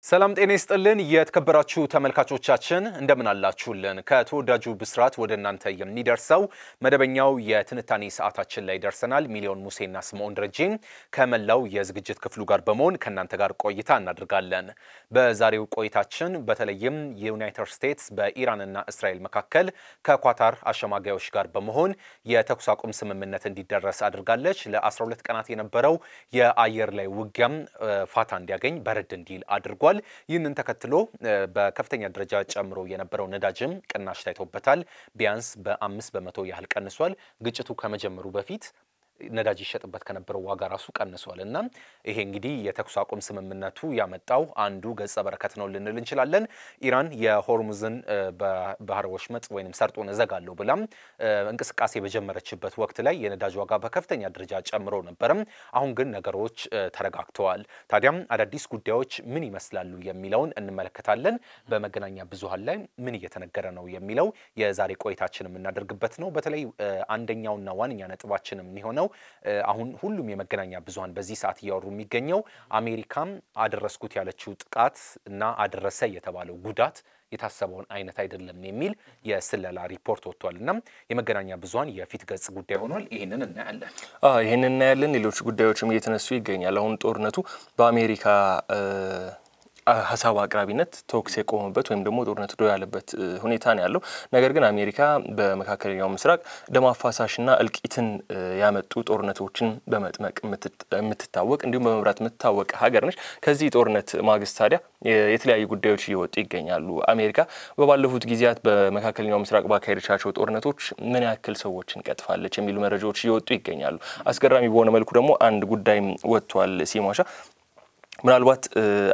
ሰላም ጤና ይስጥልን የተከበራችሁ ተመልካቾቻችን እንደምን አላችሁልን ከተወዳጁ ብስራት ወደ እናንተ የሚደርሰው መደበኛው የትንታኔ ሰዓታችን ላይ ደርሰናል ሚሊዮን ሙሴና ስምዖን ደረጀን ከመላው የዝግጅት ክፍሉ ጋር በመሆን ከናንተ ጋር ቆይታ እናደርጋለን በዛሬው ቆይታችን በተለይም የዩናይትድ ስቴትስ በኢራንና እስራኤል መካከል ከኳታር አሸማጋዮች ጋር በመሆን የተኩስ አቁም ስምምነት እንዲደረስ አድርጋለች ለ12 ቀናት የነበረው የአየር ላይ ውጊያም ፋታ እንዲያገኝ በረድ እንዲል አድርጓል ይህንን ተከትሎ በከፍተኛ ደረጃ ጨምሮ የነበረው ነዳጅም ቅናሽ ታይቶበታል ቢያንስ በ5% ያህል ቀንሷል ግጭቱ ከመጀመሩ በፊት ነዳጅ ይሸጥበት ከነበረው ዋጋ ራሱ ቀንሷልና ይሄ እንግዲህ የተኩስ አቁም ስምምነቱ ያመጣው አንዱ ገጸ በረከት ነው ልንል እንችላለን ኢራን የሆርሙዝን ባህር ወሽመጥ ወይንም ሰርጡን ዘጋለው ብላም እንቅስቃሴ በጀመረችበት ወቅት ላይ የነዳጅ ዋጋ በከፍተኛ ደረጃ ጨምሮ ነበር አሁን ግን ነገሮች ተረጋግተዋል ታዲያም አዳዲስ ጉዳዮች ምን ይመስላሉ የሚለውን እንመለከታለን በመገናኛ ብዙሃን ላይ ምን እየተነገረ ነው የሚለው የዛሬ ቆይታችንን እናደርግበት ነው በተለይ አንደኛውና ዋንኛ ነጥባችንን የሚሆነው አሁን ሁሉም የመገናኛ ብዙሃን በዚህ ሰዓት ያወሩ የሚገኘው አሜሪካም አደረስኩት ያለችው ጥቃት እና አደረሰ የተባለው ጉዳት የታሰበውን አይነት አይደለም የሚል የስለላ ሪፖርት ወጥቷልና የመገናኛ ብዙሃን የፊት ገጽ ጉዳይ ሆኗል ይሄንን እናያለን ሌሎች ጉዳዮችም እየተነሱ ይገኛል አሁን ጦርነቱ በአሜሪካ ሐሳብ አቅራቢነት ቶክስ የቆመበት ወይም ደግሞ ጦርነቱ ዶ ያለበት ሁኔታ ነው ያለው ነገር ግን አሜሪካ በመካከለኛው ምስራቅ ደማፋሳሽና እልቂትን ያመጡ ጦርነቶችን በመጥመቅ የምትታወቅ እንዲሁም በመብራት የምትታወቅ ሀገር ነች ከዚህ ጦርነት ማግስት ታዲያ የተለያዩ ጉዳዮች እየወጡ ይገኛሉ አሜሪካ በባለፉት ጊዜያት በመካከለኛው ምስራቅ ባካሄደቻቸው ጦርነቶች ምን ያክል ሰዎችን ቀጥፋለች የሚሉ መረጃዎች እየወጡ ይገኛሉ አስገራሚ በሆነ መልኩ ደግሞ አንድ ጉዳይ ወጥቷል ሲሟሻ ምናልባት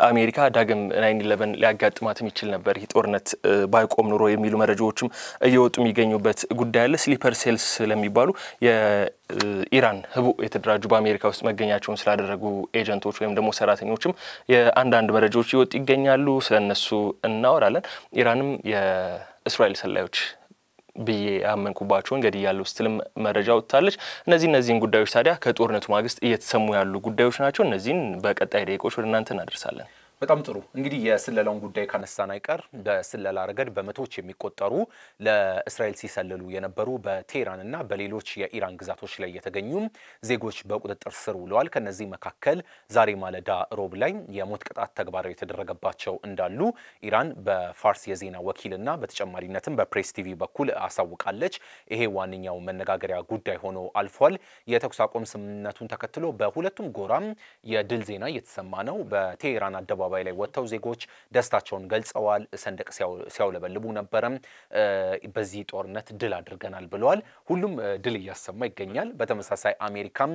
አሜሪካ ዳግም 9/11 ሊያጋጥማትም ይችል ነበር ይህ ጦርነት ባይቆም ኑሮ የሚሉ መረጃዎችም እየወጡ የሚገኙበት ጉዳይ አለ ስሊፐር ሴልስ ለሚባሉ የኢራን ህቡ የተደራጁ በአሜሪካ ውስጥ መገኛቸውን ስላደረጉ ኤጀንቶች ወይም ደግሞ ሰራተኞችም የአንዳንድ መረጃዎች እየወጡ ይገኛሉ ስለነሱ እናወራለን ኢራንም የእስራኤል ሰላዮች ብዬ አመንኩባቸው እንግዲህ ያለው ስትልም መረጃ ወጣለች እነዚህን ጉዳዮች ታዲያ ከጦርነቱ ማግስት እየተሰሙ ያሉ ጉዳዮች ናቸው እነዚህን በቀጣይ ደቂቆች ወደ እናንተ እናደርሳለን በጣም ጥሩ እንግዲህ የስለላውን ጉዳይ ካነሳን አይቀር በስለላ ረገድ በመቶዎች የሚቆጠሩ ለእስራኤል ሲሰልሉ የነበሩ በቴህራንና በሌሎች የኢራን ግዛቶች ላይ የተገኙ ዜጎች በቁጥጥር ስር ውለዋል ከነዚህ መካከል ዛሬ ማለዳ ሮብ ላይ የሞት ቅጣት ተግባራዊ የተደረገባቸው እንዳሉ ኢራን በፋርስ የዜና ወኪልና በተጨማሪነትም በፕሬስ ቲቪ በኩል አሳውቃለች ይሄ ዋንኛው መነጋገሪያ ጉዳይ ሆኖ አልፏል የተኩስ አቁም ስምምነቱን ተከትሎ በሁለቱም ጎራም የድል ዜና እየተሰማ ነው በቴህራን አደባባይ ላይ ወጣው ዜጎች ደስታቸውን ገልጸዋል ሰንደቅ ሲያውለበልቡ ነበር በዚህ ጦርነት ድል አድርገናል ብለዋል ሁሉም ድል እያሰማ ይገኛል በተመሳሳይ አሜሪካም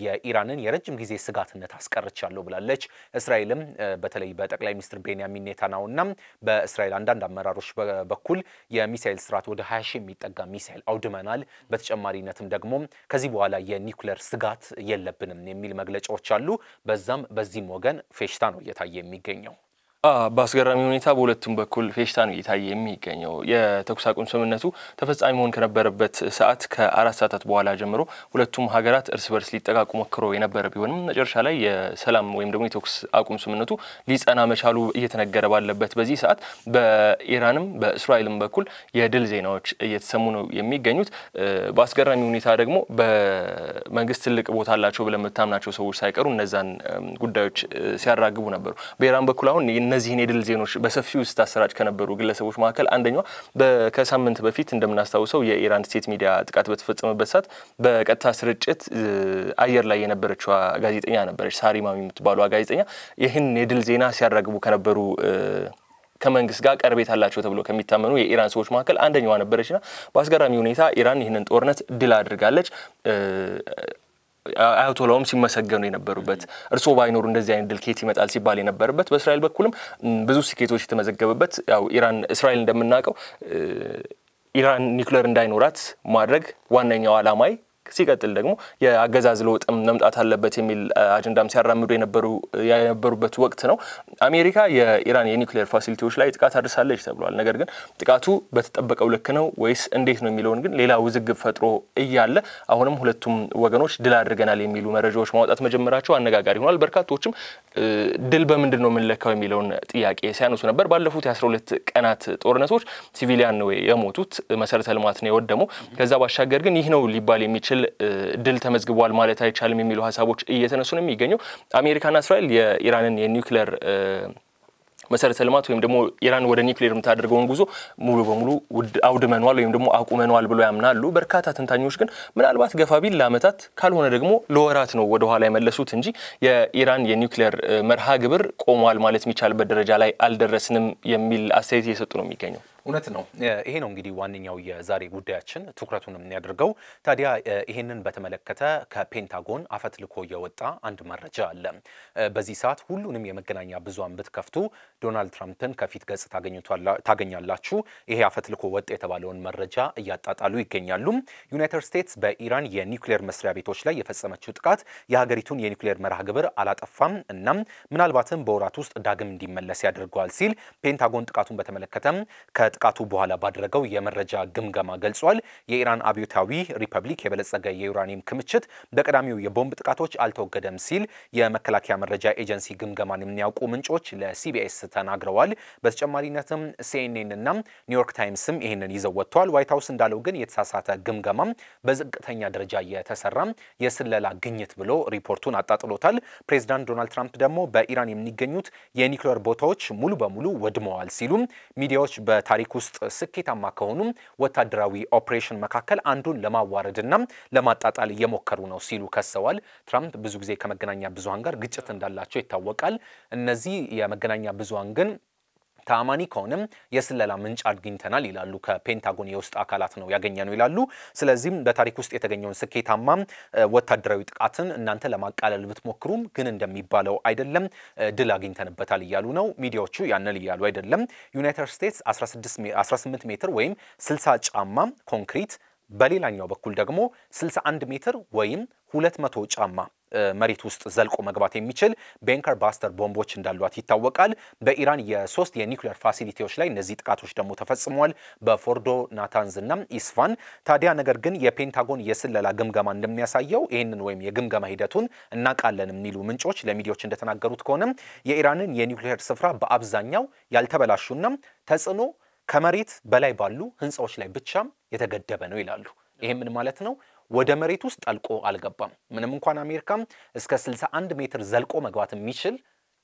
የኢራንን የረጅም ጊዜ ስጋትነት አስቀርቻለሁ ብላለች እስራኤልም በተለይ በጠቅላይ ሚኒስትር ቤንያሚን ኔታንያሁና በእስራኤል አንዳንድ አመራሮች በኩል የሚሳኤል ስርዓት ወደ 20 ሺህ የሚጠጋ ሚሳኤል አውድመናል በተጨማሪነትም ደግሞ ከዚህ በኋላ የኒውክሌር ስጋት የለብንም የሚል መግለጫዎች አሉ በዚህም ወገን ፌሽታ ነው እየታየ የሚገኘው በአስገራሚ ሁኔታ በሁለቱም በኩል ፌሽታ ነው እየታየ የሚገኘው የተኩስ አቁም ስምምነቱ ተፈጻሚ መሆን ከነበረበት ሰዓት ከ4 ሰዓታት በኋላ ጀምሮ ሁለቱም ሀገራት እርስ በርስ ሊጠቃቁ ሞክሮ የነበረ ቢሆንም መጨረሻ ላይ የሰላም ወይም ደግሞ የተኩስ አቁም ስምምነቱ ሊጸና መቻሉ እየተነገረ ባለበት በዚህ ሰዓት በኢራንም በእስራኤልም በኩል የድል ዜናዎች እየተሰሙ ነው የሚገኙት በአስገራሚ ሁኔታ ደግሞ በመንግስት ትልቅ ቦታ አላቸው ብለን መታምናቸው ሰዎች ሳይቀሩ እነዛን ጉዳዮች ሲያራግቡ ነበሩ በኢራን በኩል አሁን እነዚህን የድል ዜናዎች በሰፊው ስታሰራጭ ከነበሩ ግለሰቦች መካከል አንደኛው ከሳምንት በፊት እንደምናስተዋውሰው የኢራን ስቴት ሚዲያ ጥቃት በተፈጸመበት ሰዓት በቀጥታ ስርጭት አየር ላይ የነበረችው ጋዜጠኛ ነበረች ሳሪማሚ የምትባለው ጋዜጠኛ ይህን የድል ዜና ሲያራግቡ ከነበሩ ከመንግስት ጋር ቀርቤት አላቸው ተብሎ ከሚታመኑ የኢራን ሰዎች መካከል አንደኛዋ ነበረችና በአስገራሚ ሁኔታ ኢራን ይህንን ጦርነት ድል አድርጋለች አያቶላውም ሲመሰገኑ የነበሩበት እርሶ ባይኖሩ እንደዚህ አይነት ድልኬት ይመጣል ሲባል የነበረበት በእስራኤል በኩልም ብዙ ስኬቶች የተመዘገበበት ያው እስራኤል እንደምናቀው ኢራን ኒውክሌር እንዳይኖራት ማድረግ ዋነኛው ዓላማይ ሲቀጥል ደግሞ የአገዛዝ ለውጥም መምጣት አለበት የሚል አጀንዳም ሲያራምዱ የነበሩበት ወቅት ነው አሜሪካ የኢራን የኒውክሌር ፋሲሊቲዎች ላይ ጥቃት አድርሳለች ተብሏል ነገር ግን ጥቃቱ በተጠበቀው ልክ ነው ወይስ እንዴት ነው የሚለውን ግን ሌላ ውዝግብ ፈጥሮ እያለ አሁንም ሁለቱም ወገኖች ድል አድርገናል የሚሉ መረጃዎች ማውጣት መጀመራቸው አነጋጋሪ ሆኗል በርካቶችም ድል በምንድነው የምንለካው የሚለውን ጥያቄ ሲያነሱ ነበር። ባለፉት የ12 ቀናት ጦርነቶች ሲቪሊያን ነው የሞቱት፣ መሰረተ ልማት ነው የወደመው። ከዛ ባሻገር ግን ይህ ነው ሊባል የሚችል ድል ተመዝግቧል ማለት አይቻልም የሚሉ ሀሳቦች እየተነሱ ነው የሚገኘው። አሜሪካና እስራኤል የኢራንን የኒውክሌር መሰረተ ልማት ወይም ደግሞ ኢራን ወደ ኒውክሌር የምታደርገውን ጉዞ ሙሉ በሙሉ አውድመኗል ወይም ደግሞ አቁመኗል ብሎ ያምናሉ። በርካታ ተንታኞች ግን ምናልባት ገፋቢል ለአመታት ካልሆነ ደግሞ ለወራት ነው ወደ ኋላ የመለሱት እንጂ የኢራን የኒውክሌር መርሃ ግብር ቆሟል ማለት የሚቻልበት ደረጃ ላይ አልደረስንም የሚል አስተያየት እየሰጡ ነው የሚገኘው። እውነት ነው። ይሄ ነው እንግዲህ ዋንኛው የዛሬ ጉዳያችን ትኩረቱን የሚያደርገው። ታዲያ ይሄንን በተመለከተ ከፔንታጎን አፈትልኮ የወጣ አንድ መረጃ አለ። በዚህ ሰዓት ሁሉንም የመገናኛ ብዙሃን ብትከፍቱ ዶናልድ ትራምፕን ከፊት ገጽ ታገኛላችሁ። ይሄ አፈትልኮ ወጣ የተባለውን መረጃ እያጣጣሉ ይገኛሉ። ዩናይትድ ስቴትስ በኢራን የኒውክሌር መስሪያ ቤቶች ላይ የፈጸመችው ጥቃት የሀገሪቱን የኒውክሌር መርሃ ግብር አላጠፋም እና ምናልባትም በወራት ውስጥ ዳግም እንዲመለስ ያደርገዋል ሲል ፔንታጎን ጥቃቱን በተመለከተ ጥቃቱ በኋላ ባደረገው የመረጃ ግምገማ ገልጿል። የኢራን አብዮታዊ ሪፐብሊክ የበለጸገ የዩራኒየም ክምችት በቀዳሚው የቦምብ ጥቃቶች አልተወገደም ሲል የመከላከያ መረጃ ኤጀንሲ ግምገማን የሚያውቁ ምንጮች ለሲቢኤስ ተናግረዋል። በተጨማሪነትም ሲኤንኤን እና ኒውዮርክ ታይምስም ይሄንን ይዘው ወጥተዋል። ዋይት ሃውስ እንዳለው ግን የተሳሳተ ግምገማ በዝቅተኛ ደረጃ የተሰራ የስለላ ግኝት ብሎ ሪፖርቱን አጣጥሎታል። ፕሬዝዳንት ዶናልድ ትራምፕ ደግሞ በኢራን የሚገኙት የኒውክሌር ቦታዎች ሙሉ በሙሉ ወድመዋል ሲሉ ሚዲያዎች በታሪክ ውስጥ ስኬታማ ከሆኑ ወታደራዊ ኦፕሬሽን መካከል አንዱን ለማዋረድና ለማጣጣል እየሞከሩ ነው ሲሉ ከሰዋል። ትራምፕ ብዙ ጊዜ ከመገናኛ ብዙሃን ጋር ግጭት እንዳላቸው ይታወቃል። እነዚህ የመገናኛ ብዙሃን ግን ታማኒ ከሆነም የስለላ ምንጭ አግኝተናል ይላሉ። ከፔንታጎን የውስጥ አካላት ነው ያገኘነው ይላሉ። ስለዚህም በታሪክ ውስጥ የተገኘውን ስኬታማ ወታደራዊ ጥቃትን እናንተ ለማቃለል ብትሞክሩም ግን እንደሚባለው አይደለም፣ ድል አግኝተንበታል እያሉ ነው። ሚዲያዎቹ ያንን እያሉ አይደለም። ዩናይትድ ስቴትስ 18 ሜትር ወይም 60 ጫማ ኮንክሪት፣ በሌላኛው በኩል ደግሞ 61 ሜትር ወይም 200 ጫማ መሬት ውስጥ ዘልቆ መግባት የሚችል ቤንከር ባስተር ቦምቦች እንዳሏት ይታወቃል። በኢራን የሶስት የኒውክሌር ፋሲሊቲዎች ላይ እነዚህ ጥቃቶች ደግሞ ተፈጽመዋል፣ በፎርዶ፣ ናታንዝ እና ኢስፋን። ታዲያ ነገር ግን የፔንታጎን የስለላ ግምገማ እንደሚያሳየው ይህንን ወይም የግምገማ ሂደቱን እናቃለን የሚሉ ምንጮች ለሚዲያዎች እንደተናገሩት ከሆነ የኢራንን የኒውክሌር ስፍራ በአብዛኛው ያልተበላሹና ተጽዕኖ ከመሬት በላይ ባሉ ህንፃዎች ላይ ብቻ የተገደበ ነው ይላሉ። ይሄ ምን ማለት ነው? ወደ መሬት ውስጥ ጠልቆ አልገባም። ምንም እንኳን አሜሪካም እስከ 61 ሜትር ዘልቆ መግባት የሚችል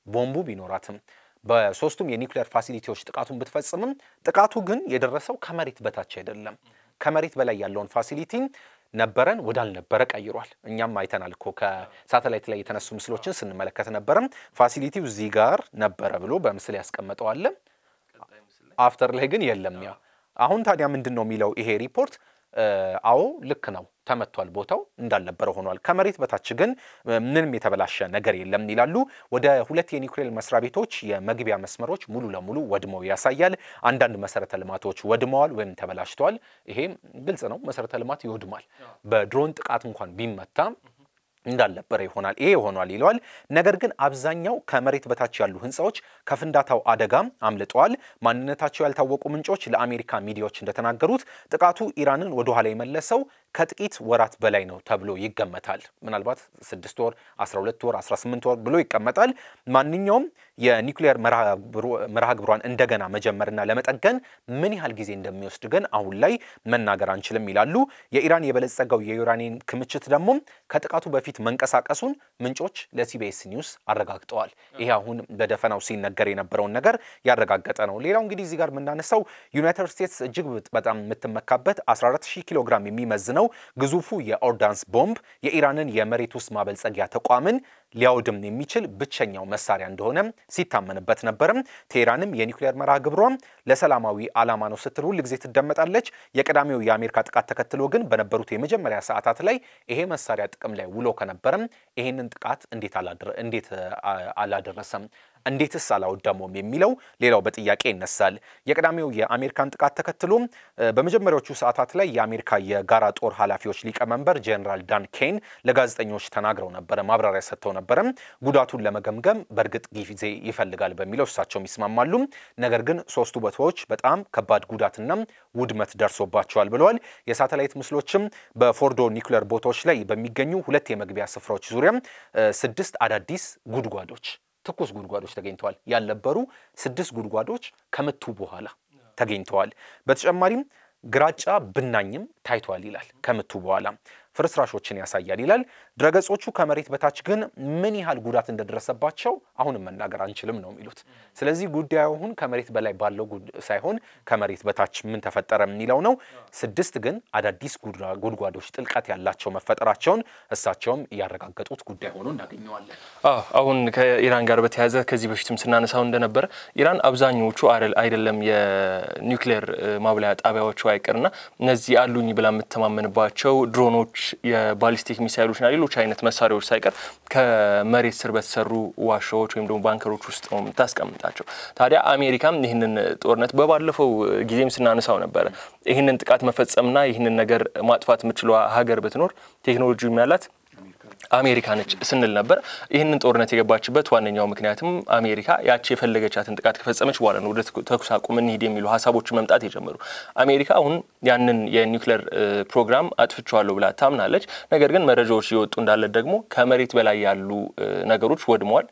ቦምቡ ቢኖራትም በሶስቱም የኒውክሌር ፋሲሊቲዎች ጥቃቱን ብትፈጽምም ጥቃቱ ግን የደረሰው ከመሬት በታች አይደለም። ከመሬት በላይ ያለውን ፋሲሊቲ ነበረን ወዳልነበረ ቀይሯል። እኛም አይተናል እኮ ከሳተላይት ላይ የተነሱ ምስሎችን ስንመለከት ነበረም ፋሲሊቲው እዚህ ጋር ነበረ ብሎ በምስል ያስቀመጠው አለ። አፍተር ላይ ግን የለም። ያ አሁን ታዲያ ምንድነው የሚለው ይሄ ሪፖርት? አዎ ልክ ነው፣ ተመቷል፣ ቦታው እንዳልነበረ ሆኗል። ከመሬት በታች ግን ምንም የተበላሸ ነገር የለም ይላሉ። ወደ 2 የኒውክሌር መስሪያ ቤቶች የመግቢያ መስመሮች ሙሉ ለሙሉ ወድመው ያሳያል። አንዳንድ መሰረተ ልማቶች ወድመዋል ወይም ተበላሽተዋል። ይሄ ግልጽ ነው፣ መሰረተ ልማት ይወድማል። በድሮን ጥቃት እንኳን ቢመታ እንዳልነበረ ይሆናል። ይሄ ሆኗል ይለዋል። ነገር ግን አብዛኛው ከመሬት በታች ያሉ ህንጻዎች ከፍንዳታው አደጋ አምልጠዋል። ማንነታቸው ያልታወቁ ምንጮች ለአሜሪካ ሚዲያዎች እንደተናገሩት ጥቃቱ ኢራንን ወደ ኋላ የመለሰው ከጥቂት ወራት በላይ ነው ተብሎ ይገመታል። ምናልባት 6 ወር፣ 12 ወር፣ 18 ወር ብሎ ይቀመጣል። ማንኛውም የኒውክሌር መርሃ ግብሯን እንደገና መጀመርና ለመጠገን ምን ያህል ጊዜ እንደሚወስድ ግን አሁን ላይ መናገር አንችልም ይላሉ። የኢራን የበለጸገው የዩራኒየም ክምችት ደግሞ ከጥቃቱ በፊት መንቀሳቀሱን ምንጮች ለሲቢኤስ ኒውስ አረጋግጠዋል። ይሄ አሁን በደፈናው ሲነገር የነበረውን ነገር ያረጋገጠ ነው። ሌላው እንግዲህ እዚህ ጋር የምናነሳው ዩናይትድ ስቴትስ እጅግ በጣም የምትመካበት 14000 ኪሎ ግራም የሚመዝነው ግዙፉ የኦርዳንስ ቦምብ የኢራንን የመሬት ውስጥ ማበልጸጊያ ተቋምን ሊያወድም የሚችል ብቸኛው መሳሪያ እንደሆነ ሲታመንበት ነበርም። ቴህራንም የኒውክሌር መርሃ ግብሯ ለሰላማዊ ዓላማ ነው ስትል ሁል ጊዜ ትደመጣለች። የቀዳሚው የአሜሪካ ጥቃት ተከትሎ ግን በነበሩት የመጀመሪያ ሰዓታት ላይ ይሄ መሳሪያ ጥቅም ላይ ውሎ ከነበረም ይሄንን ጥቃት እንዴት አላደረሰም እንዴትስ አላወደመውም የሚለው ሌላው በጥያቄ ይነሳል። የቀዳሚው የአሜሪካን ጥቃት ተከትሎ በመጀመሪያዎቹ ሰዓታት ላይ የአሜሪካ የጋራ ጦር ኃላፊዎች ሊቀመንበር ጀነራል ዳን ኬን ለጋዜጠኞች ተናግረው ነበር፣ ማብራሪያ ሰጥተው ነበር። ጉዳቱን ለመገምገም በእርግጥ ጊዜ ይፈልጋል በሚለው እሳቸው ይስማማሉ። ነገር ግን ሶስቱ ቦታዎች በጣም ከባድ ጉዳትና ውድመት ደርሶባቸዋል ብለዋል። የሳተላይት ምስሎችም በፎርዶ ኒውክሌር ቦታዎች ላይ በሚገኙ 2 የመግቢያ ስፍራዎች ዙሪያ 6 አዳዲስ ጉድጓዶች ትኩስ ጉድጓዶች ተገኝተዋል። ያልነበሩ 6 ጉድጓዶች ከምቱ በኋላ ተገኝተዋል። በተጨማሪም ግራጫ ብናኝም ታይቷል ይላል። ከምቱ በኋላ ፍርስራሾችን ያሳያል ይላል። ድረገጾቹ ከመሬት በታች ግን ምን ያህል ጉዳት እንደደረሰባቸው አሁንም መናገር አንችልም ነው የሚሉት። ስለዚህ ጉዳዩ አሁን ከመሬት በላይ ባለው ሳይሆን ከመሬት በታች ምን ተፈጠረ የሚለው ነው። 6 ግን አዳዲስ ጉድጓዶች ጥልቀት ያላቸው መፈጠራቸውን እሳቸውም ያረጋገጡት ጉዳይ ሆኖ እናገኘዋለን። አሁን ከኢራን ጋር በተያያዘ ከዚህ በፊትም ስናነሳው እንደነበረ ኢራን አብዛኞቹ አይደለም የኒውክሌር ማብላያ ጣቢያዎቹ አይቀርና እነዚህ አሉኝ ብላ የምትተማመንባቸው ድሮኖች የባሊስቲክ ሚሳይሎችና ሌሎች አይነት መሳሪያዎች ሳይቀር ከመሬት ስር በተሰሩ ዋሻዎች ወይም ደግሞ ባንከሮች ውስጥ ነው የምታስቀምጣቸው። ታዲያ አሜሪካም ይህንን ጦርነት በባለፈው ጊዜም ስናነሳው ነበር። ይህንን ጥቃት መፈጸምና ይህንን ነገር ማጥፋት የምትችለው ሀገር ብትኖር ቴክኖሎጂው ያላት አሜሪካ ነች ስንል ነበር። ይህንን ጦርነት የገባችበት ዋነኛው ምክንያቱም አሜሪካ ያቺ የፈለገቻትን ጥቃት ከፈጸመች በኋላ ነው ወደ ተኩስ አቁም እንሂድ የሚሉ ሀሳቦች መምጣት የጀመሩ። አሜሪካ አሁን ያንን የኒውክሌር ፕሮግራም አጥፍቻለሁ ብላ ታምናለች። ነገር ግን መረጃዎች እየወጡ እንዳለ ደግሞ ከመሬት በላይ ያሉ ነገሮች ወድመዋል።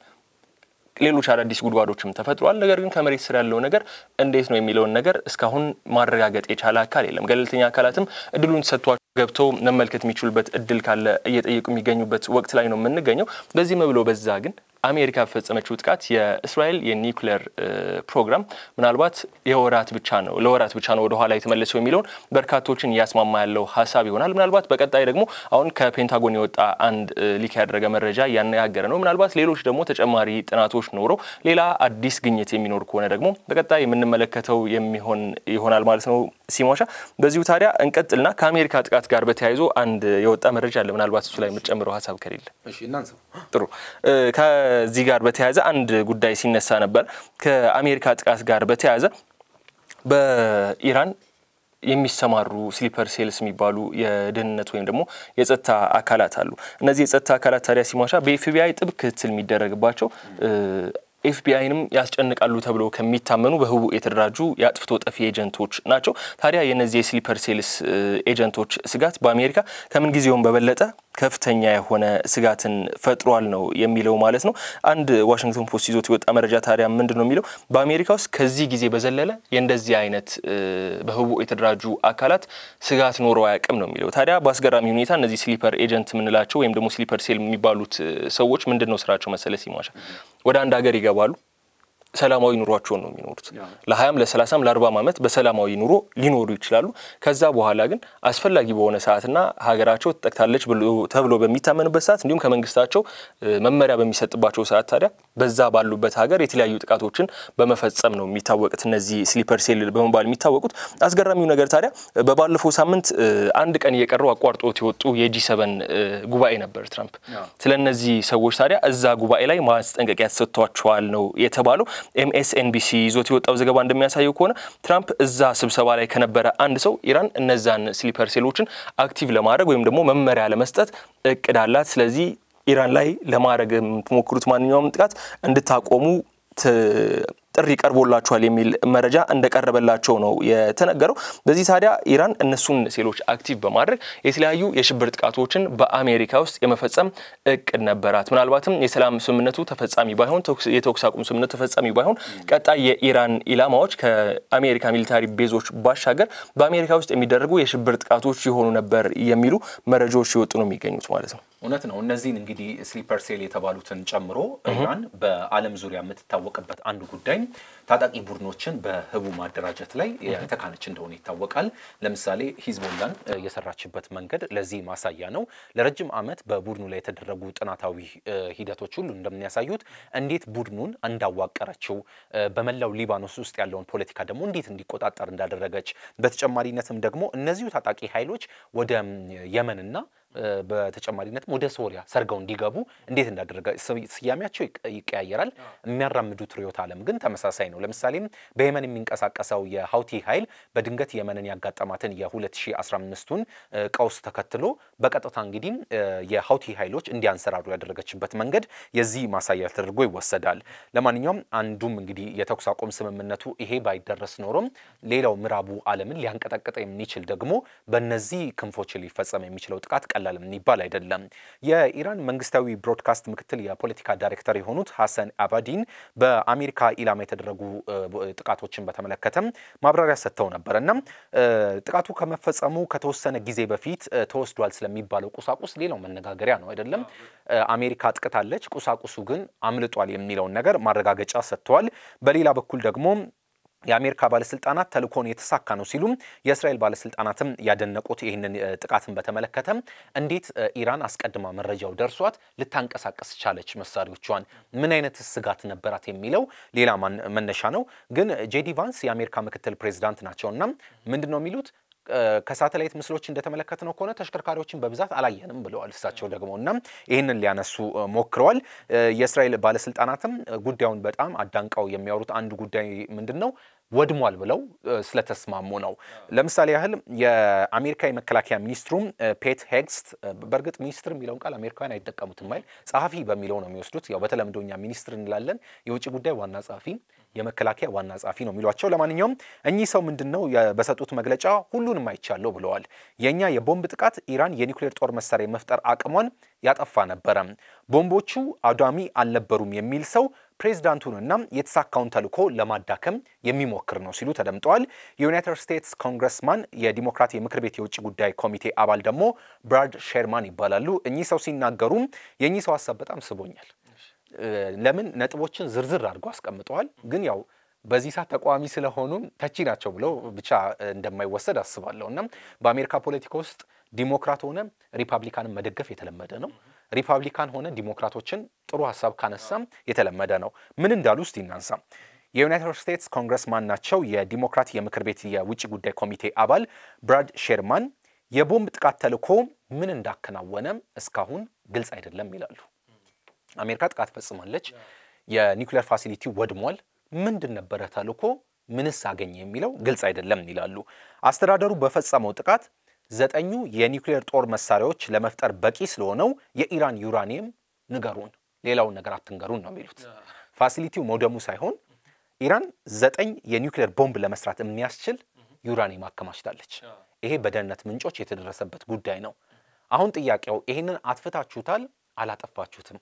ሌሎች አዳዲስ ጉድጓዶችም ተፈጥሯል። ነገር ግን ከመሬት ስር ያለው ነገር እንዴት ነው የሚለውን ነገር እስካሁን ማረጋገጥ የቻለ አካል የለም። ገለልተኛ አካላትም እድሉን ተሰጥቷቸው ገብተው መመልከት የሚችሉበት እድል ካለ እየጠየቁ የሚገኙበት ወቅት ላይ ነው የምንገኘው። በዚህ መብሎ በዛ ግን አሜሪካ ፈጸመችው ጥቃት የእስራኤል የኒውክሌር ፕሮግራም ምናልባት ለወራት ብቻ ነው ወደ ኋላ የተመለሰው የሚለውን በርካቶችን ያስማማ ያለው ሐሳብ ይሆናል። ምናልባት በቀጣይ ደግሞ አሁን ከፔንታጎን የወጣ አንድ ሊክ ያደረገ መረጃ ያነጋገረ ነው። ምናልባት ሌሎች ደግሞ ተጨማሪ ጥናቶች ኖረው ሌላ አዲስ ግኝት የሚኖር ከሆነ ደግሞ በቀጣይ የምንመለከተው ይሆናል ማለት ነው። ሲሞሻ በዚሁ ታዲያ እንቀጥልና ከአሜሪካ ጥቃት ጋር በተያይዞ አንድ የወጣ መረጃ አለ። ምናልባት እሱ ላይ የምትጨምረው ሐሳብ ከሌለ እሺ እናንሳው። ጥሩ። ከዚህ ጋር በተያያዘ አንድ ጉዳይ ሲነሳ ነበር። ከአሜሪካ ጥቃት ጋር በተያያዘ በኢራን የሚሰማሩ ስሊፐር ሴልስ የሚባሉ የደህንነት ወይም ደግሞ የጸጥታ አካላት አሉ። እነዚህ የጸጥታ አካላት ታዲያ ሲሞሻ በኤፍቢአይ ጥብቅ ክትትል የሚደረግባቸው ኤፍቢአይንም ያስጨንቃሉ ተብሎ ከሚታመኑ በህቡ የተደራጁ ያጥፍቶ ጠፊ ኤጀንቶች ናቸው። ታዲያ የነዚህ የስሊፐር ሴልስ ኤጀንቶች ስጋት በአሜሪካ ከምን ጊዜውም በበለጠ ከፍተኛ የሆነ ስጋትን ፈጥሯል ነው የሚለው ማለት ነው። አንድ ዋሽንግተን ፖስት ይዞት የወጣ መረጃ ታዲያ ምንድነው የሚለው በአሜሪካ ውስጥ ከዚህ ጊዜ በዘለለ የእንደዚህ አይነት በህቡ የተደራጁ አካላት ስጋት ኖሮ አያውቅም ነው የሚለው። ታዲያ በአስገራሚ ሁኔታ እነዚህ ስሊፐር ኤጀንት የምንላቸው ወይም ደግሞ ስሊፐር ሴል የሚባሉት ሰዎች ምንድነው ስራቸው መሰለስ ይሟሻ ወደ አንድ ሀገር ይገባሉ። ሰላማዊ ኑሯቸውን ነው የሚኖሩት። ለ20 ለ30 ለ40 ዓመት በሰላማዊ ኑሮ ሊኖሩ ይችላሉ። ከዛ በኋላ ግን አስፈላጊ በሆነ ሰዓትና ሀገራቸው ተጠቅታለች ተብሎ በሚታመንበት ሰዓት እንዲሁም ከመንግስታቸው መመሪያ በሚሰጥባቸው ሰዓት ታዲያ በዛ ባሉበት ሀገር የተለያዩ ጥቃቶችን በመፈጸም ነው የሚታወቁት እነዚህ ስሊፐር ሴል በመባል የሚታወቁት። አስገራሚው ነገር ታዲያ በባለፈው ሳምንት አንድ ቀን እየቀረው አቋርጦት የወጡ የጂ7 ጉባኤ ነበር ትራምፕ። ስለነዚህ ሰዎች ታዲያ እዛ ጉባኤ ላይ ማስጠንቀቂያ ተሰጥቷቸዋል ነው የተባለው። MSNBC ይዞት የወጣው ዘገባ እንደሚያሳየው ከሆነ ትራምፕ እዛ ስብሰባ ላይ ከነበረ አንድ ሰው ኢራን እነዛን ስሊፐር ሴሎችን አክቲቭ ለማድረግ ወይም ደግሞ መመሪያ ለመስጠት እቅድ አላት። ስለዚህ ኢራን ላይ ለማድረግ የምትሞክሩት ማንኛውም ጥቃት እንድታቆሙ ጥሪ ቀርቦላቸዋል የሚል መረጃ እንደቀረበላቸው ነው የተነገረው። በዚህ ታዲያ ኢራን እነሱን ሴሎች አክቲቭ በማድረግ የተለያዩ የሽብር ጥቃቶችን በአሜሪካ ውስጥ የመፈጸም እቅድ ነበራት። ምናልባትም የሰላም ስምምነቱ ተፈጻሚ ባይሆን የተኩስ አቁም ስምምነቱ ተፈጻሚ ባይሆን ቀጣይ የኢራን ኢላማዎች ከአሜሪካ ሚሊታሪ ቤዞች ባሻገር በአሜሪካ ውስጥ የሚደረጉ የሽብር ጥቃቶች ይሆኑ ነበር የሚሉ መረጃዎች ይወጡ ነው የሚገኙት ማለት ነው። እውነት ነው። እነዚህን እንግዲህ ስሊፐር ሴል የተባሉትን ጨምሮ ኢራን በዓለም ዙሪያ የምትታወቅበት አንዱ ጉዳይ ታጣቂ ቡድኖችን በህቡ ማደራጀት ላይ የተካነች እንደሆነ ይታወቃል። ለምሳሌ ሂዝቦላን የሰራችበት መንገድ ለዚህ ማሳያ ነው። ለረጅም ዓመት በቡድኑ ላይ የተደረጉ ጥናታዊ ሂደቶች ሁሉ እንደሚያሳዩት እንዴት ቡድኑን እንዳዋቀረችው በመላው ሊባኖስ ውስጥ ያለውን ፖለቲካ ደግሞ እንዴት እንዲቆጣጠር እንዳደረገች በተጨማሪነትም ደግሞ እነዚሁ ታጣቂ ኃይሎች ወደ የመንና በተጨማሪነትም ወደ ሶሪያ ሰርገው እንዲገቡ እንዴት እንዳደረገ ስያሜያቸው ይቀያየራል። የሚያራምዱት ርዕዮተ ዓለም ግን ተመሳሳይ ነው ነው። ለምሳሌ በየመን የሚንቀሳቀሰው የሃውቲ ኃይል በድንገት የመንን ያጋጠማትን የ2015ቱን ቀውስ ተከትሎ በቀጥታ እንግዲህ የሃውቲ ኃይሎች እንዲያንሰራሩ ያደረገችበት መንገድ የዚህ ማሳያ ተደርጎ ይወሰዳል። ለማንኛውም አንዱም እንግዲህ የተኩስ አቁም ስምምነቱ ይሄ ባይደረስ ኖሮም ሌላው ምዕራቡ ዓለምን ሊያንቀጠቅጥ የሚችል ደግሞ በእነዚህ ክንፎች ሊፈጸም የሚችለው ጥቃት ቀላል የሚባል አይደለም። የኢራን መንግስታዊ ብሮድካስት ምክትል የፖለቲካ ዳይሬክተር የሆኑት ሐሰን አባዲን በአሜሪካ ኢላማ የተደረጉ ጥቃቶችን በተመለከተ ማብራሪያ ሰጥተው ነበርና ጥቃቱ ከመፈጸሙ ከተወሰነ ጊዜ በፊት ተወስዷል ስለሚባለው ቁሳቁስ ሌላው መነጋገሪያ ነው አይደለም። አሜሪካ ጥቅታለች፣ ቁሳቁሱ ግን አምልጧል የሚለውን ነገር ማረጋገጫ ሰጥተዋል። በሌላ በኩል ደግሞ የአሜሪካ ባለስልጣናት ተልኮን የተሳካ ነው ሲሉ የእስራኤል ባለስልጣናትም ያደነቁት ይህንን ጥቃትን በተመለከተ እንዴት ኢራን አስቀድማ መረጃው ደርሷት ልታንቀሳቀስ ቻለች መሳሪያዎቿን ምን አይነት ስጋት ነበራት የሚለው ሌላ መነሻ ነው። ግን ጄዲ ቫንስ የአሜሪካ ምክትል ፕሬዚዳንት ናቸውና ምንድነው የሚሉት ከሳተላይት ምስሎች እንደተመለከተነው ከሆነ ተሽከርካሪዎችን በብዛት አላየንም ብለዋል እሳቸው ደግሞና ይሄንን ሊያነሱ ሞክረዋል። የእስራኤል ባለስልጣናትም ጉዳዩን በጣም አዳንቀው የሚያወሩት አንዱ ጉዳይ ምንድነው ወድሟል ብለው ስለተስማሙ ነው። ለምሳሌ ያህል የአሜሪካ የመከላከያ ሚኒስትሩም ፔት ሄግስት በርግጥ ሚኒስትር የሚለውን ቃል አሜሪካውያን አይጠቀሙትም ማለት ጸሐፊ በሚለው ነው የሚወስዱት። ያው በተለምዶኛ ሚኒስትር እንላለን። የውጭ ጉዳይ ዋና ጸሐፊ የመከላከያ ዋና ጸሐፊ ነው የሚሏቸው። ለማንኛውም እኚህ ሰው ምንድነው በሰጡት መግለጫ ሁሉንም አይቻለው ብለዋል። የኛ የቦምብ ጥቃት ኢራን የኒውክሌር ጦር መሳሪያ መፍጠር አቅሟን ያጠፋ ነበረ። ቦምቦቹ አውዳሚ አልነበሩም የሚል ሰው ፕሬዝዳንቱንና የተሳካውን ተልኮ ለማዳከም የሚሞክር ነው ሲሉ ተደምጠዋል። የዩናይትድ ስቴትስ ኮንግረስማን የዲሞክራት የምክር ቤት የውጭ ጉዳይ ኮሚቴ አባል ደግሞ ብራድ ሼርማን ይባላሉ። እኚህ ሰው ሲናገሩ የኚህ ሰው ሐሳብ በጣም ስቦኛል። ለምን ነጥቦችን ዝርዝር አድርገው አስቀምጠዋል። ግን ያው በዚህ ሰዓት ተቃዋሚ ስለሆኑ ተቺ ናቸው ብለው ብቻ እንደማይወሰድ አስባለሁና በአሜሪካ ፖለቲካ ውስጥ ዲሞክራት ሆነ ሪፐብሊካንን መደገፍ የተለመደ ነው። ሪፐብሊካን ሆነ ዲሞክራቶችን ጥሩ ሐሳብ ካነሳም የተለመደ ነው። ምን እንዳሉ እስቲ እናንሳ። የዩናይትድ ስቴትስ ኮንግረስማን ናቸው የዲሞክራት የምክር ቤት የውጭ ጉዳይ ኮሚቴ አባል ብራድ ሼርማን የቦምብ ጥቃት ተልኮ ምን እንዳከናወነ እስካሁን ግልጽ አይደለም ይላሉ። አሜሪካ ጥቃት ፈጽማለች፣ የኒውክሌር ፋሲሊቲ ወድሟል፣ ምንድን ነበር ተልኮ ምንስ አገኘ የሚለው ግልጽ አይደለም ይላሉ። አስተዳደሩ በፈጸመው ጥቃት 9 የኒውክሌር ጦር መሳሪያዎች ለመፍጠር በቂ ስለሆነው የኢራን ዩራኒየም ንገሩን፣ ሌላውን ነገር አትንገሩን ነው የሚሉት። ፋሲሊቲው መውደሙ ሳይሆን ኢራን 9 የኒውክሌር ቦምብ ለመስራት የሚያስችል ዩራኒየም አከማችታለች። ይሄ በደህንነት ምንጮች የተደረሰበት ጉዳይ ነው። አሁን ጥያቄው ይሄንን አጥፍታችሁታል አላጠፋችሁትም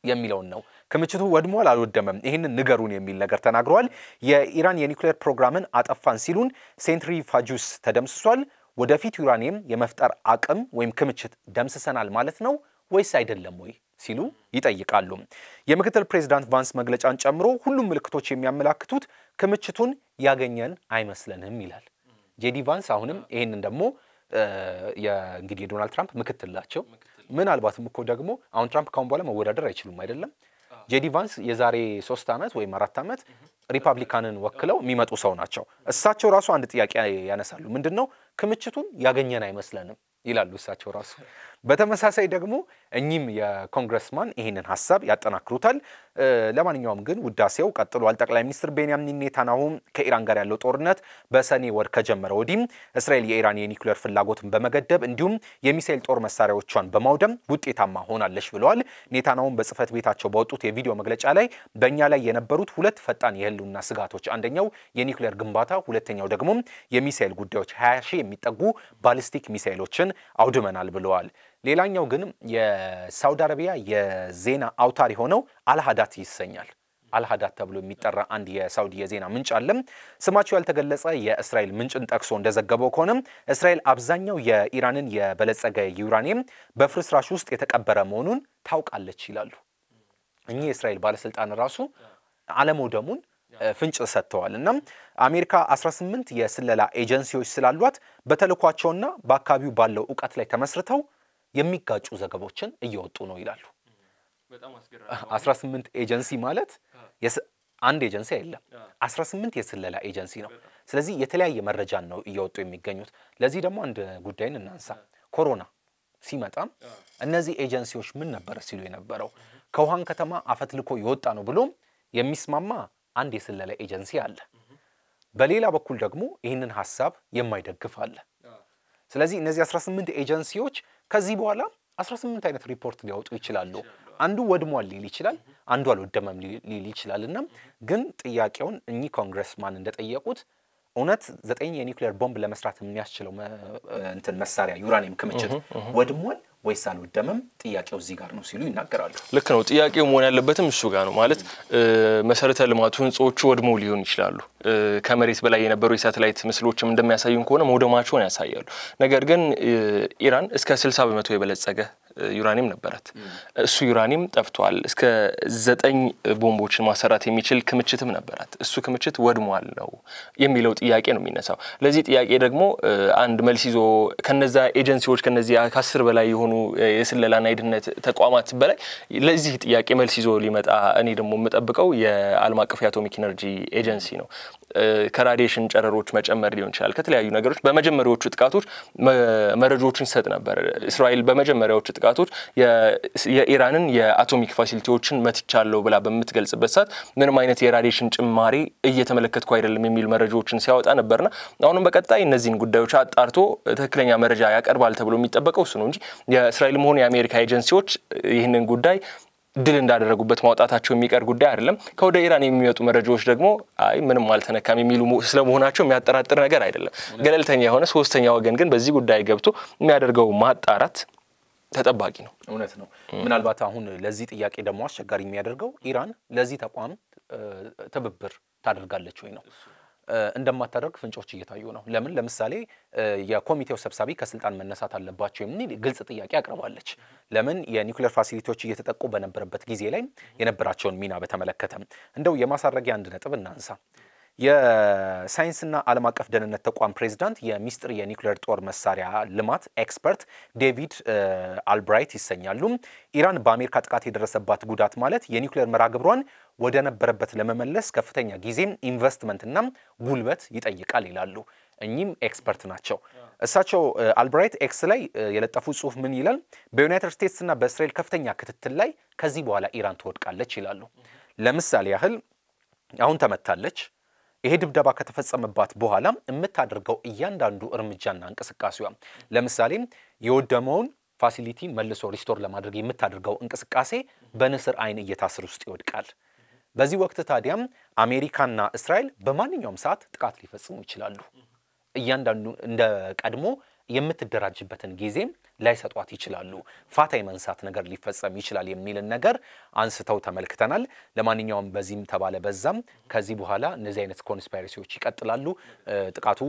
የሚለው ነው። ክምችቱ ወድሟል አልወደመም ይሄንን ንገሩን የሚል ነገር ተናግረዋል። የኢራን የኒውክሌር ፕሮግራምን አጠፋን ሲሉን ሴንትሪፋጁስ ተደምስሷል። ወደፊት ዩራኒየም የመፍጠር አቅም ወይም ክምችት ደምስሰናል ማለት ነው ወይስ አይደለም ወይ ሲሉ ይጠይቃሉ። የምክትል ፕሬዝዳንት ቫንስ መግለጫን ጨምሮ ሁሉም ምልክቶች የሚያመላክቱት ክምችቱን ያገኘን አይመስለንም ይላል ጄዲ ቫንስ። አሁንም ይሄንን ደግሞ የእንግዲህ ዶናልድ ትራምፕ ምክትላቸው ምናልባትም እኮ ደግሞ አሁን ትራምፕ ካሁን በኋላ መወዳደር አይችሉም አይደለም። ጄዲ ቫንስ የዛሬ 3 ዓመት ወይም 4 ዓመት ሪፐብሊካንን ወክለው የሚመጡ ሰው ናቸው። እሳቸው ራሱ አንድ ጥያቄ ያነሳሉ። ምንድነው ክምችቱን ያገኘን አይመስለንም ይላሉ እሳቸው ራሱ። በተመሳሳይ ደግሞ እኚህም የኮንግረስማን ይሄንን ሐሳብ ያጠናክሩታል። ለማንኛውም ግን ውዳሴው ቀጥሏል። ጠቅላይ ሚኒስትር ቤንያሚን ኔታንያሁ ከኢራን ጋር ያለው ጦርነት በሰኔ ወር ከጀመረ ወዲህ እስራኤል የኢራን የኒውክሌር ፍላጎትን በመገደብ እንዲሁም የሚሳኤል ጦር መሳሪያዎቿን በማውደም ውጤታማ ሆናለች ብለዋል። ኔታንያሁ በጽህፈት ቤታቸው ባወጡት የቪዲዮ መግለጫ ላይ በእኛ ላይ የነበሩት 2 ፈጣን የህልውና ስጋቶች አንደኛው የኒውክሌር ግንባታ፣ ሁለተኛው ደግሞ የሚሳኤል ጉዳዮች 20 ሺህ የሚጠጉ ባሊስቲክ ሚሳኤሎችን አውድመናል ብለዋል። ሌላኛው ግን የሳውዲ አረቢያ የዜና አውታር የሆነው አልሃዳት ይሰኛል። አልሃዳት ተብሎ የሚጠራ አንድ የሳውዲ የዜና ምንጭ አለ። ስማቸው ያልተገለጸ የእስራኤል ምንጭን ጠቅሶ እንደዘገበው ከሆነ እስራኤል አብዛኛው የኢራንን የበለጸገ ዩራኒየም በፍርስራሽ ውስጥ የተቀበረ መሆኑን ታውቃለች ይላሉ። እኚህ የእስራኤል ባለስልጣን ራሱ አለመውደሙን ፍንጭ ሰጥተዋልና አሜሪካ 18 የስለላ ኤጀንሲዎች ስላሏት በተልኳቸውና በአካባቢው ባለው ዕውቀት ላይ ተመስርተው የሚጋጩ ዘገቦችን እየወጡ ነው ይላሉ። በጣም አስገራሚ 18 ኤጀንሲ ማለት አንድ ኤጀንሲ አይደለም፣ 18 የስለላ ኤጀንሲ ነው። ስለዚህ የተለያየ መረጃን ነው እየወጡ የሚገኙት። ለዚህ ደግሞ አንድ ጉዳይን እናንሳ። ኮሮና ሲመጣ እነዚህ ኤጀንሲዎች ምን ነበር ሲሉ የነበረው ከውሃን ከተማ አፈትልኮ ይወጣ ነው ብሎ የሚስማማ አንድ የስለላ ኤጀንሲ አለ። በሌላ በኩል ደግሞ ይህንን ሐሳብ የማይደግፍ አለ። ስለዚህ እነዚህ 18 ኤጀንሲዎች ከዚህ በኋላ 18 አይነት ሪፖርት ሊያወጡ ይችላሉ። አንዱ ወድሟል ሊል ይችላል፣ አንዱ አልወደመም ሊል ይችላልና ግን ጥያቄውን እኚህ ኮንግረስማን እንደጠየቁት እውነት 9 የኒውክሌር ቦምብ ለመስራት የሚያስችለው እንትን መሳሪያ ዩራኒየም ክምችት ወድሟል ወይስ አልወደመም? ጥያቄው እዚህ ጋር ነው ሲሉ ይናገራሉ። ልክ ነው። ጥያቄው መሆን ያለበትም እሱ ጋር ነው። ማለት መሰረተ ልማቱ ህንጾቹ ወድመው ሊሆን ይችላሉ። ከመሬት በላይ የነበሩ የሳተላይት ምስሎችም እንደሚያሳዩን ከሆነ መውደማቸውን ያሳያሉ። ነገር ግን ኢራን እስከ 60% የበለጸገ ዩራኒየም ነበራት። እሱ ዩራኒየም ጠፍቷል። እስከ 9 ቦምቦችን ማሰራት የሚችል ክምችትም ነበራት። እሱ ክምችት ወድሟል ነው የሚለው ጥያቄ ነው የሚነሳው። ለዚህ ጥያቄ ደግሞ አንድ መልስ ይዞ ከነዛ ኤጀንሲዎች ከነዚህ ከ10 በላይ የሆኑ የስለላና የደህንነት ተቋማት በላይ ለዚህ ጥያቄ መልስ ይዞ ሊመጣ እኔ ደግሞ የምጠብቀው የዓለም አቀፍ የአቶሚክ ኢነርጂ ኤጀንሲ ነው። ከራዲዬሽን ጨረሮች መጨመር ሊሆን ይችላል ከተለያዩ ነገሮች በመጀመሪያዎቹ ጥቃቶች መረጃዎችን ሰጥ ነበር። እስራኤል በመጀመሪያዎቹ ጥቃቶች የኢራንን የአቶሚክ ፋሲሊቲዎችን መትቻለሁ ብላ በምትገልጽበት ሰዓት ምንም አይነት የራዲዬሽን ጭማሪ እየተመለከትኩ አይደለም የሚል መረጃዎችን ሲያወጣ ነበርና አሁንም በቀጣይ እነዚህን ጉዳዮች አጣርቶ ትክክለኛ መረጃ ያቀርባል ተብሎ የሚጠበቀው እሱ ነው እንጂ የእስራኤልም ሆነ የአሜሪካ ኤጀንሲዎች ይህንን ጉዳይ ድል እንዳደረጉበት ማውጣታቸው የሚቀር ጉዳይ አይደለም። ከወደ ኢራን የሚመጡ መረጃዎች ደግሞ አይ ምንም አልተነካም የሚሉ ስለመሆናቸው የሚያጠራጥር ነገር አይደለም። ገለልተኛ የሆነ ሶስተኛ ወገን ግን በዚህ ጉዳይ ገብቶ የሚያደርገው ማጣራት ተጠባቂ ነው። እውነት ነው። ምናልባት አሁን ለዚህ ጥያቄ ደግሞ አስቸጋሪ የሚያደርገው ኢራን ለዚህ ተቋም ትብብር ታደርጋለች ወይ ነው። እንደማታደርግ ፍንጮች እየታዩ ነው። ለምን ለምሳሌ የኮሚቴው ሰብሳቢ ከስልጣን መነሳት አለባቸው የሚል ግልጽ ጥያቄ አቅርባለች። ለምን የኒውክሌር ፋሲሊቲዎች እየተጠቁ በነበረበት ጊዜ ላይ የነበራቸውን ሚና በተመለከተ እንደው የማሳረጊያ አንድ ነጥብ እናንሳ። የሳይንስና ዓለም አቀፍ ደህንነት ተቋም ፕሬዝዳንት የሚስጥር የኒውክሌር ጦር መሳሪያ ልማት ኤክስፐርት ዴቪድ አልብራይት ይሰኛሉ። ኢራን በአሜሪካ ጥቃት የደረሰባት ጉዳት ማለት የኒውክሌር መራግብሯን ወደ ነበረበት ለመመለስ ከፍተኛ ጊዜ ኢንቨስትመንትና ጉልበት ይጠይቃል ይላሉ። እኚህም ኤክስፐርት ናቸው። እሳቸው አልብራይት ኤክስ ላይ የለጠፉ ጽሁፍ ምን ይላል? በዩናይትድ ስቴትስና በእስራኤል ከፍተኛ ክትትል ላይ ከዚህ በኋላ ኢራን ትወድቃለች ይላሉ። ለምሳሌ ያህል አሁን ተመታለች። ይሄ ድብደባ ከተፈጸመባት በኋላ የምታደርገው እያንዳንዱ እርምጃና እንቅስቃሴዋ ለምሳሌ የወደመውን ፋሲሊቲ መልሶ ሪስቶር ለማድረግ የምታደርገው እንቅስቃሴ በንስር አይን እየታስር ውስጥ ይወድቃል። በዚህ ወቅት ታዲያም አሜሪካና እስራኤል በማንኛውም ሰዓት ጥቃት ሊፈጽሙ ይችላሉ። እያንዳንዱ እንደ ቀድሞ የምትደራጅበትን ጊዜ ላይሰጧት ይችላሉ። ፋታ የመንሳት ነገር ሊፈጸም ይችላል የሚል ነገር አንስተው ተመልክተናል። ለማንኛውም በዚህም ተባለ በዛም ከዚህ በኋላ እነዚህ አይነት ኮንስፓይረሲዎች ይቀጥላሉ። ጥቃቱ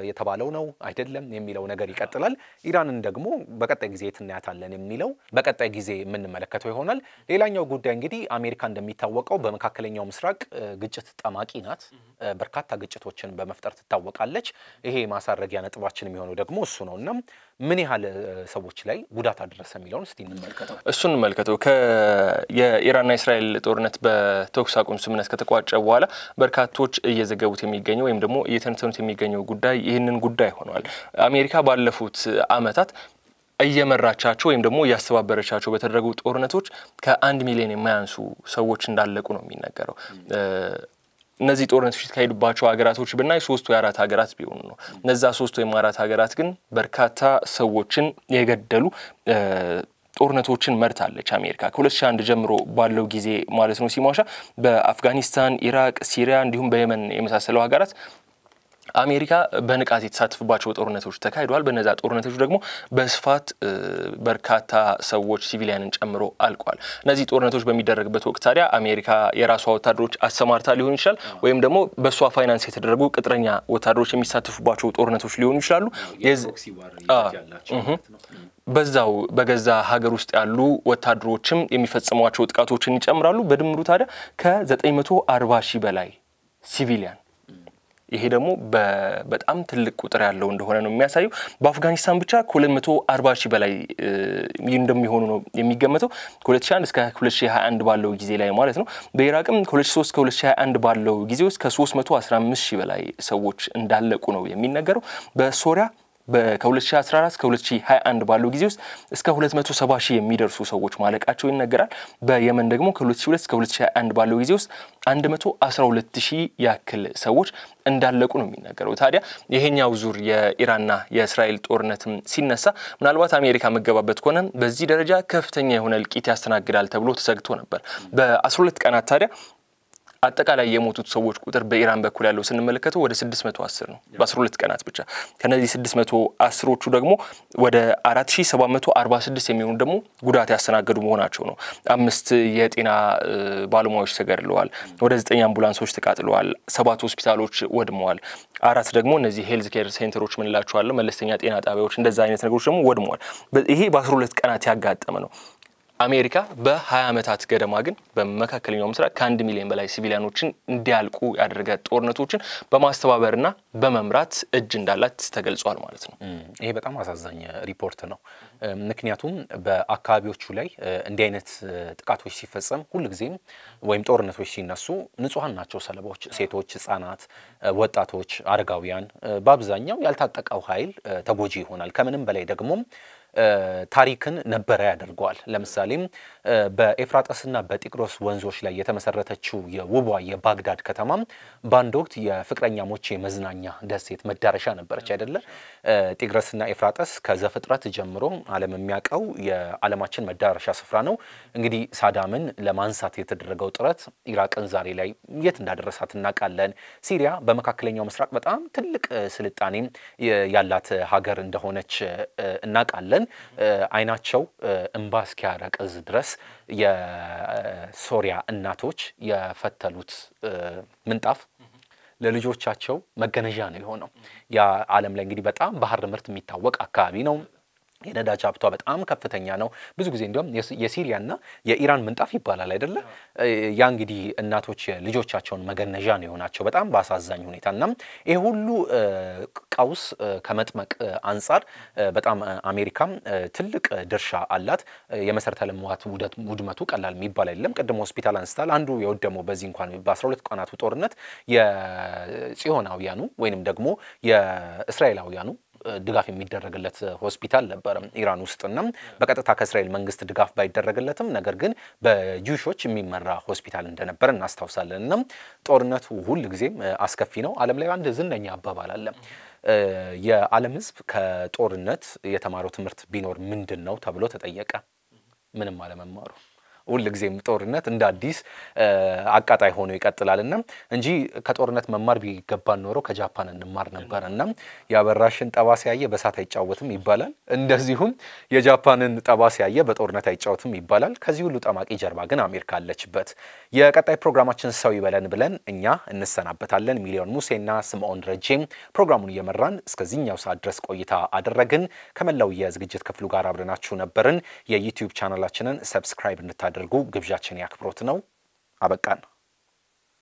የተባለው ነው አይደለም የሚለው ነገር ይቀጥላል። ኢራንን ደግሞ በቀጣይ ጊዜ ትናያታለን የሚለው በቀጣይ ጊዜ የምንመለከተው ይሆናል። ሌላኛው ጉዳይ እንግዲህ አሜሪካ እንደሚታወቀው በመካከለኛው ምስራቅ ግጭት ጠማቂ ናት። በርካታ ግጭቶችን በመፍጠር ትታወቃለች። ይሄ ማሳረጊያ ነጥባችን የሚሆነው ደግሞ እሱ ነውና ምን ያህል ሰዎች ላይ ጉዳት አደረሰ የሚለውን እስቲ እንመልከተው። እሱን እንመልከተው። የኢራንና እስራኤል ጦርነት በተኩስ አቁም ስምምነት ከተቋጨ በኋላ በርካቶች እየዘገቡት የሚገኘው ወይም ደግሞ እየተነተኑት የሚገኘው ጉዳይ ይህንን ጉዳይ ሆኗል። አሜሪካ ባለፉት ዓመታት እየመራቻቸው ወይም ደግሞ ያስተባበረቻቸው በተደረጉ ጦርነቶች ከ1 ሚሊዮን የማያንሱ ሰዎች እንዳለቁ ነው የሚነገረው። እነዚህ ጦርነቶች የተካሄዱባቸው ሀገራቶች ብናይ 3 ወይ 4 ሀገራት ቢሆኑ ነው። እነዛ 3 ወይ 4 ሀገራት ግን በርካታ ሰዎችን የገደሉ ጦርነቶችን መርታለች አሜሪካ ከ2001 ጀምሮ ባለው ጊዜ ማለት ነው። ሲሟሻ በአፍጋኒስታን፣ ኢራቅ፣ ሲሪያ እንዲሁም በየመን የመሳሰሉ ሀገራት አሜሪካ በንቃት የተሳተፈባቸው ጦርነቶች ተካሂደዋል። በነዛ ጦርነቶች ደግሞ በስፋት በርካታ ሰዎች ሲቪሊያንን ጨምሮ አልቋል። እነዚህ ጦርነቶች በሚደረግበት ወቅት ታዲያ አሜሪካ የራሷ ወታደሮች አሰማርታ ሊሆን ይችላል ወይም ደግሞ በሷ ፋይናንስ የተደረጉ ቅጥረኛ ወታደሮች የሚሳተፉባቸው ጦርነቶች ሊሆኑ ይችላሉ። በዛው በገዛ ሀገር ውስጥ ያሉ ወታደሮችም የሚፈጽሟቸው ጥቃቶችን ይጨምራሉ። በድምሩ ታዲያ ከ940 ሺህ በላይ ሲቪሊያን ይሄ ደግሞ በጣም ትልቅ ቁጥር ያለው እንደሆነ ነው የሚያሳየው። በአፍጋኒስታን ብቻ ከ240 ሺህ በላይ እንደሚሆኑ ነው የሚገመተው ከ2001 እስከ 2021 ባለው ጊዜ ላይ ማለት ነው። በኢራቅም ከ2003 እስከ 2021 ባለው ጊዜ ውስጥ ከ315 ሺህ በላይ ሰዎች እንዳለቁ ነው የሚነገረው። በሶሪያ ከ2014 ከ2021 ባለው ጊዜ ውስጥ እስከ 270 ሺህ የሚደርሱ ሰዎች ማለቃቸው ይነገራል። በየመን ደግሞ ከ2002 እስከ 2021 ባለው ጊዜ ውስጥ 112 ሺህ ያክል ሰዎች እንዳለቁ ነው የሚነገረው። ታዲያ ይሄኛው ዙር የኢራንና የእስራኤል ጦርነትም ሲነሳ ምናልባት አሜሪካ መገባበት ከሆነ በዚህ ደረጃ ከፍተኛ የሆነ እልቂት ያስተናግዳል ተብሎ ተሰግቶ ነበር። በ12 ቀናት ታዲያ አጠቃላይ የሞቱት ሰዎች ቁጥር በኢራን በኩል ያለው ስንመለከተው ወደ 610 ነው በ12 ቀናት ብቻ። ከነዚህ 610ዎቹ ደግሞ ወደ 4746 የሚሆኑ ደግሞ ጉዳት ያስተናገዱ መሆናቸው ነው። 5 የጤና ባለሙያዎች ተገድለዋል፣ ወደ 9 አምቡላንሶች ተቃጥለዋል፣ 7 ሆስፒታሎች ወድመዋል፣ 4 ደግሞ እነዚህ ሄልዝ ኬር ሴንተሮች ምንላቸው አለ መለስተኛ ጤና ጣቢያዎች እንደዛ አይነት ነገሮች ደግሞ ወድመዋል። ይሄ በ12 ቀናት ያጋጠመ ነው። አሜሪካ በ20 ዓመታት ገደማ ግን በመካከለኛው ምስራቅ ከ1 ሚሊዮን በላይ ሲቪሊያኖችን እንዲያልቁ ያደረገ ጦርነቶችን በማስተባበርና በመምራት እጅ እንዳላት ተገልጿል ማለት ነው። ይሄ በጣም አሳዛኝ ሪፖርት ነው። ምክንያቱም በአካባቢዎቹ ላይ እንዲህ አይነት ጥቃቶች ሲፈጸም ሁልጊዜም ወይም ጦርነቶች ሲነሱ ንጹሃን ናቸው ሰለባዎች፣ ሴቶች፣ ህፃናት፣ ወጣቶች፣ አረጋውያን በአብዛኛው ያልታጠቀው ኃይል ተጎጂ ይሆናል። ከምንም በላይ ደግሞ ታሪክን ነበረ ያደርገዋል። ለምሳሌ በኤፍራጥስና በጢግሮስ ወንዞች ላይ የተመሰረተችው የውቧ የባግዳድ ከተማ በአንድ ወቅት የፍቅረኛሞች የመዝናኛ ደሴት መዳረሻ ነበረች አይደለ? ጢግሮስና ኤፍራጥስ ከዘፍጥረት ጀምሮ ዓለም የሚያውቀው የዓለማችን መዳረሻ ስፍራ ነው። እንግዲህ ሳዳምን ለማንሳት የተደረገው ጥረት ኢራቅን ዛሬ ላይ የት እንዳደረሳት እናውቃለን። ሲሪያ በመካከለኛው ምስራቅ በጣም ትልቅ ስልጣኔ ያላት ሀገር እንደሆነች እናውቃለን። አይናቸው እንባ እስኪያረቅዝ ድረስ የሶሪያ እናቶች የፈተሉት ምንጣፍ ለልጆቻቸው መገነዣ ነው የሆነው። ያ ዓለም ላይ እንግዲህ በጣም ባህር ምርት የሚታወቅ አካባቢ ነው። የነዳጅ ሀብቷ በጣም ከፍተኛ ነው። ብዙ ጊዜ እንደውም የሲሪያና የኢራን ምንጣፍ ይባላል አይደለ? ያ እንግዲህ እናቶች ልጆቻቸውን መገነዣ ነው የሆናቸው በጣም ባሳዛኝ ሁኔታና ይሄ ሁሉ ቀውስ ከመጥመቅ አንፃር በጣም አሜሪካም ትልቅ ድርሻ አላት። የመሰረተ ልማት ውድመቱ ቀላል የሚባል አይደለም። ቅድም ሆስፒታል አንስታል። አንዱ የወደመው በዚህ እንኳን በ12 ቀናቱ ጦርነት የጽዮናውያኑ ወይንም ደግሞ የእስራኤላውያኑ ድጋፍ የሚደረግለት ሆስፒታል ነበር ኢራን ውስጥና በቀጥታ ከእስራኤል መንግስት ድጋፍ ባይደረግለትም ነገር ግን በጁሾች የሚመራ ሆስፒታል እንደነበር እናስታውሳለንና ጦርነቱ ሁሉ ጊዜም አስከፊ ነው። ዓለም ላይ አንድ ዝነኛ አባባል አለ። የዓለም ህዝብ ከጦርነት የተማረው ትምህርት ቢኖር ምንድነው ተብሎ ተጠየቀ። ምንም አለመማሩ። ሁሉ ጊዜም ጦርነት እንደ አዲስ አቃጣይ ሆኖ ይቀጥላልና እንጂ ከጦርነት መማር ቢገባን ኖሮ ከጃፓን እንማር ነበርና ያበራሽን ጠባሳ ያየ በሳት አይጫወትም ይባላል። እንደዚሁም የጃፓንን ጠባሳ ያየ በጦርነት አይጫወትም ይባላል። ከዚህ ሁሉ ጠማቂ ጀርባ ግን አሜሪካ አለችበት። የቀጣይ ፕሮግራማችን ሰው ይበለን ብለን እኛ እንሰናበታለን። ሚሊዮን ሙሴና ስምዖን ረጄም ፕሮግራሙን እየመራን እስከዚህኛው ሰዓት ድረስ ቆይታ አደረግን። ከመላው የዝግጅት ክፍሉ ጋር አብረናችሁ ነበርን። የዩቲዩብ ቻናላችንን ሰብስክራይብ እንድታደርጉ ግብዣችን ያክብሮት ነው። አበቃን።